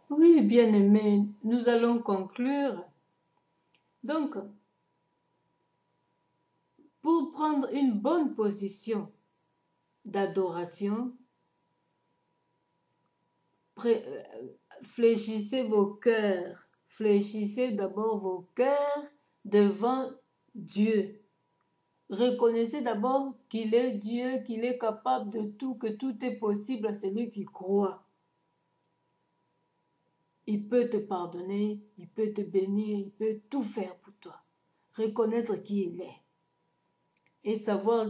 Oui, bien-aimés, nous allons conclure. Donc, pour prendre une bonne position d'adoration, fléchissez vos cœurs. Fléchissez d'abord vos cœurs devant Dieu. Reconnaissez d'abord qu'il est Dieu, qu'il est capable de tout, que tout est possible à celui qui croit. Il peut te pardonner, il peut te bénir, il peut tout faire pour toi. Reconnaître qui il est et savoir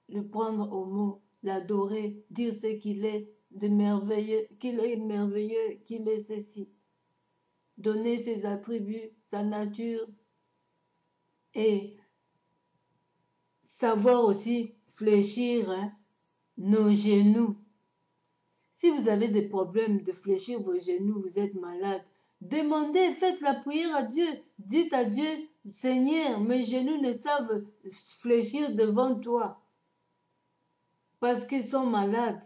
le prendre au mot, l'adorer, dire ce qu'il est de merveilleux, qu'il est ceci. Donner ses attributs, sa nature et savoir aussi fléchir nos genoux. Si vous avez des problèmes de fléchir vos genoux, vous êtes malade, demandez, faites la prière à Dieu. Dites à Dieu, Seigneur, mes genoux ne savent fléchir devant toi parce qu'ils sont malades.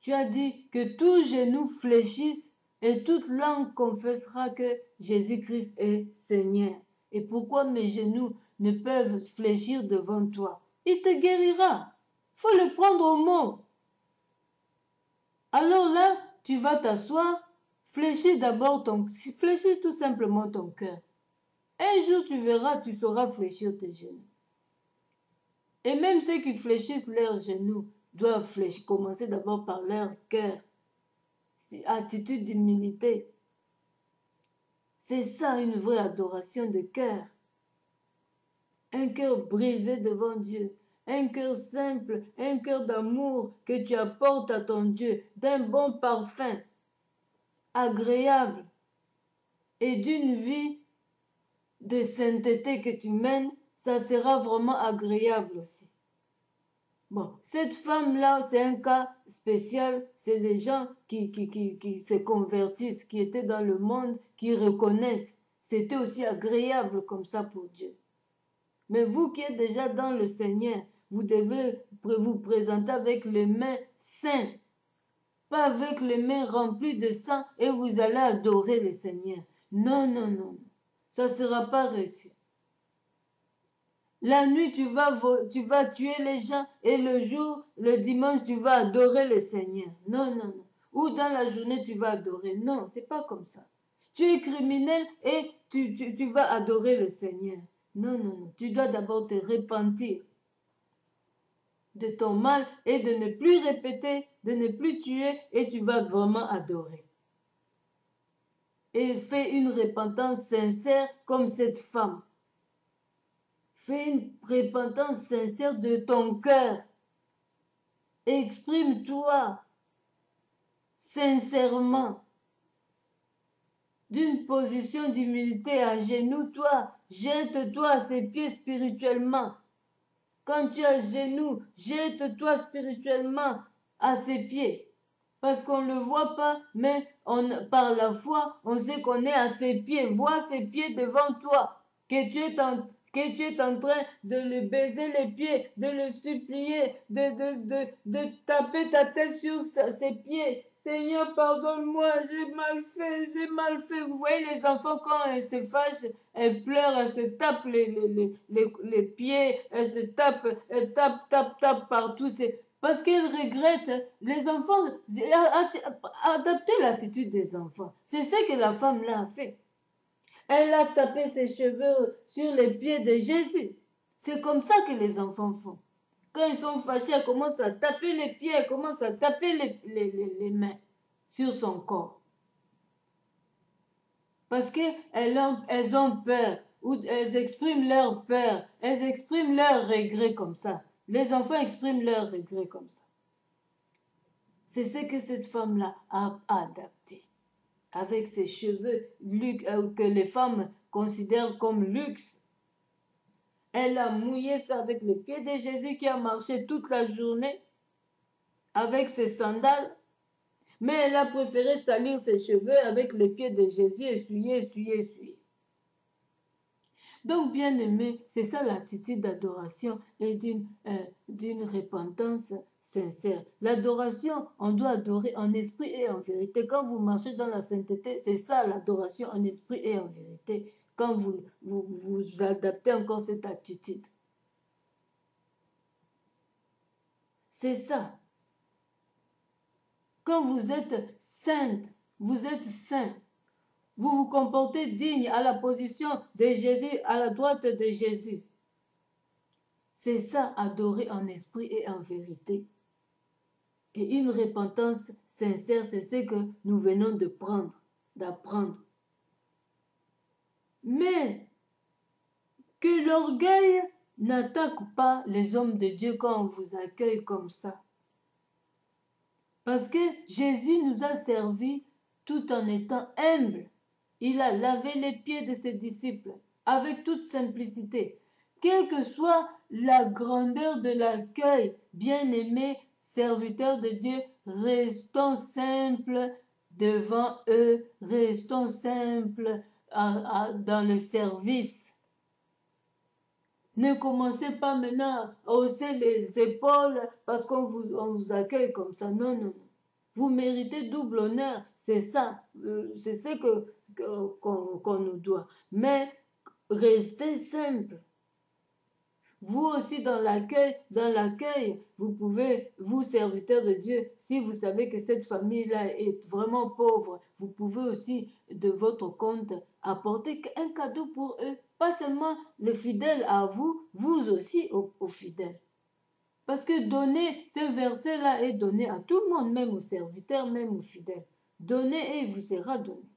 Tu as dit que tout genou fléchisse et toute langue confessera que Jésus-Christ est Seigneur. Et pourquoi mes genoux ne peuvent fléchir devant toi? Il te guérira. Il faut le prendre au mot. Alors là, tu vas t'asseoir, fléchis tout simplement ton cœur. Un jour, tu verras, tu sauras fléchir tes genoux. Et même ceux qui fléchissent leurs genoux doivent commencer d'abord par leur cœur. Attitude d'humilité. C'est ça une vraie adoration de cœur. Un cœur brisé devant Dieu. Un cœur simple, un cœur d'amour que tu apportes à ton Dieu, d'un bon parfum, agréable, et d'une vie de sainteté que tu mènes, ça sera vraiment agréable aussi. Bon, cette femme-là, c'est un cas spécial. C'est des gens qui se convertissent, qui étaient dans le monde, qui reconnaissent. C'était aussi agréable comme ça pour Dieu. Mais vous qui êtes déjà dans le Seigneur, vous devez vous présenter avec les mains saintes, pas avec les mains remplies de sang et vous allez adorer le Seigneur. Non, non, non. Ça ne sera pas reçu. La nuit, tu vas tuer les gens et le jour, le dimanche, tu vas adorer le Seigneur. Non, non, non. Ou dans la journée, tu vas adorer. Non, c'est pas comme ça. Tu es criminel et tu vas adorer le Seigneur. Non, non, non. Tu dois d'abord te repentir de ton mal et de ne plus répéter, de ne plus tuer et tu vas vraiment adorer. Et fais une repentance sincère comme cette femme. Fais une repentance sincère de ton cœur. Exprime-toi sincèrement d'une position d'humilité, à genoux, toi, jette-toi à ses pieds spirituellement. Quand tu es à genoux, jette-toi spirituellement à ses pieds. Parce qu'on ne le voit pas, mais par la foi, on sait qu'on est à ses pieds. Vois ses pieds devant toi, que tu es en train de lui baiser les pieds, de le supplier, de taper ta tête sur ses pieds. Seigneur, pardonne-moi, j'ai mal fait, j'ai mal fait. Vous voyez les enfants, quand elles se fâchent, elles pleurent, elles se tapent les pieds, elles se tapent, elles tapent partout. Parce qu'elles regrettent. Les enfants, adapter l'attitude des enfants. C'est ce que la femme là a fait. Elle a tapé ses cheveux sur les pieds de Jésus. C'est comme ça que les enfants font. Quand ils sont fâchés, elles commencent à taper les pieds, elles commencent à taper les mains sur son corps. Parce qu'elles ont peur, ou elles expriment leur peur, elles expriment leur regret comme ça. Les enfants expriment leur regret comme ça. C'est ce que cette femme-là a adapté. Avec ses cheveux que les femmes considèrent comme luxe. Elle a mouillé ça avec les pieds de Jésus qui a marché toute la journée avec ses sandales. Mais elle a préféré salir ses cheveux avec les pieds de Jésus, essuyer. Donc, bien aimé, c'est ça l'attitude d'adoration et d'une repentance sincère. L'adoration, on doit adorer en esprit et en vérité. Quand vous marchez dans la sainteté, c'est ça l'adoration en esprit et en vérité. Quand vous adaptez encore cette attitude. C'est ça. Quand vous êtes sainte, vous êtes saint. Vous vous comportez digne à la position de Jésus, à la droite de Jésus. C'est ça, adorer en esprit et en vérité. Et une repentance sincère, c'est ce que nous venons de prendre, d'apprendre. Mais que l'orgueil n'attaque pas les hommes de Dieu quand on vous accueille comme ça. Parce que Jésus nous a servi tout en étant humble. Il a lavé les pieds de ses disciples avec toute simplicité. Quelle que soit la grandeur de l'accueil, bien-aimés serviteurs de Dieu, restons simples devant eux, restons simples dans le service. Ne commencez pas maintenant à hausser les épaules parce qu'on vous accueille comme ça. Non, non. Vous méritez double honneur. C'est ça. C'est ce qu'on nous doit. Mais restez simple. Vous aussi dans l'accueil, vous pouvez, vous serviteurs de Dieu, si vous savez que cette famille-là est vraiment pauvre, vous pouvez aussi de votre compte apporter un cadeau pour eux. Pas seulement le fidèle à vous, vous aussi aux fidèles. Parce que donner, ce verset-là est donné à tout le monde, même aux serviteurs, même aux fidèles. Donnez et il vous sera donné.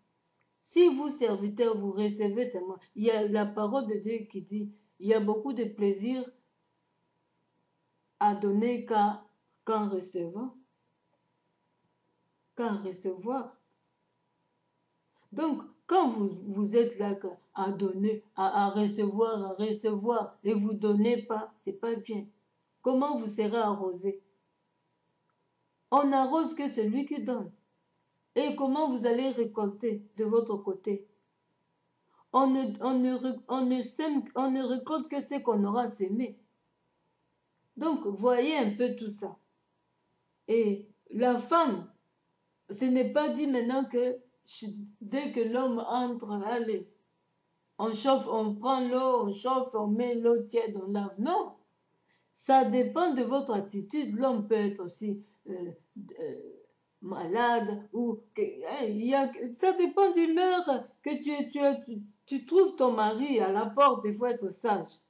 Si vous, serviteurs, vous recevez seulement, il y a la parole de Dieu qui dit, il y a beaucoup de plaisir à donner qu'en recevant. Qu'en recevoir. Donc, quand vous êtes là à donner, à recevoir, et vous ne donnez pas, c'est pas bien. Comment vous serez arrosé? On n'arrose que celui qui donne. Et comment vous allez récolter de votre côté? On ne récolte que ce qu'on aura sémé. Donc, voyez un peu tout ça. Et la femme, ce n'est pas dit maintenant que dès que l'homme entre, allez, on chauffe, on prend l'eau, on chauffe, on met l'eau tiède, on lave. Non, ça dépend de votre attitude. L'homme peut être aussi malade ou ça dépend de l'heure que tu trouves ton mari à la porte. Il faut être sage.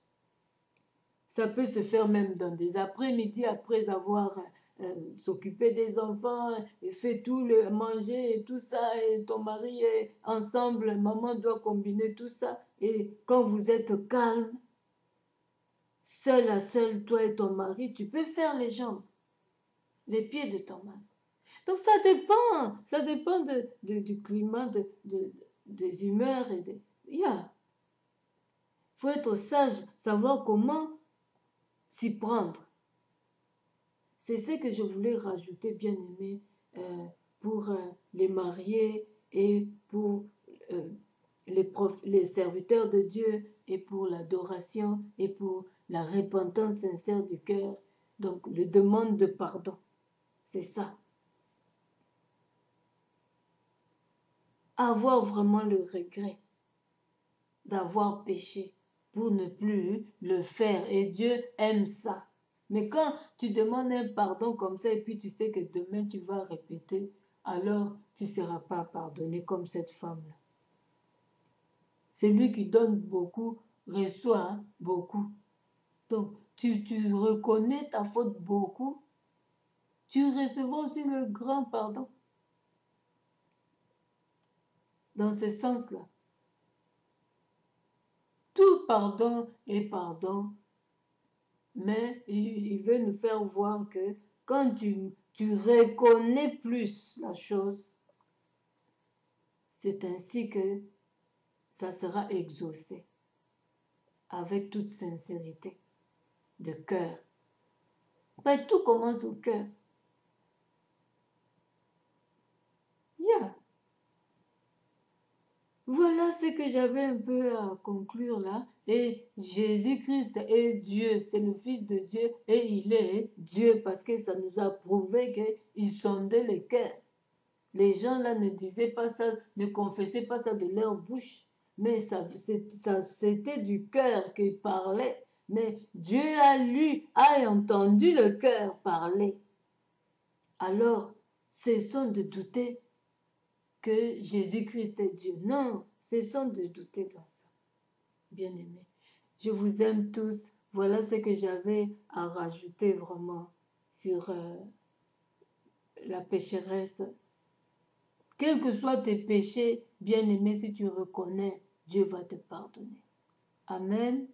Ça peut se faire même dans des après-midi après avoir s'occuper des enfants et fait tout le manger et tout ça et ton mari est ensemble, maman doit combiner tout ça et quand vous êtes calme, seul à seul, toi et ton mari, tu peux faire les jambes, les pieds de ton mari. Donc ça dépend du climat, des humeurs et faut être sage, savoir comment s'y prendre. C'est ce que je voulais rajouter, bien aimé, pour les mariés et pour les serviteurs de Dieu et pour l'adoration et pour la repentance sincère du cœur. Donc, le demande de pardon. C'est ça. Avoir vraiment le regret d'avoir péché pour ne plus le faire. Et Dieu aime ça. Mais quand tu demandes un pardon comme ça et puis tu sais que demain tu vas répéter, alors tu ne seras pas pardonné comme cette femme-là. Celui qui donne beaucoup reçoit beaucoup. Donc tu reconnais ta faute beaucoup, tu recevras aussi le grand pardon. Dans ce sens-là. Tout pardon est pardon. Mais il veut nous faire voir que quand tu reconnais plus la chose, c'est ainsi que ça sera exaucé avec toute sincérité de cœur. Ben, tout commence au cœur. Voilà ce que j'avais un peu à conclure là. Et Jésus-Christ est Dieu, c'est le Fils de Dieu et il est Dieu parce que ça nous a prouvé qu'il sondait les cœurs. Les gens là ne disaient pas ça, ne confessaient pas ça de leur bouche, mais ça c'était du cœur qu'ils parlaient. Mais Dieu a entendu le cœur parler. Alors, cessons de douter que Jésus-Christ est Dieu. Non, cessons de douter dans ça. Bien-aimés, je vous aime tous. Voilà ce que j'avais à rajouter vraiment sur la pécheresse. Quels que soient tes péchés, bien-aimés, si tu reconnais, Dieu va te pardonner. Amen.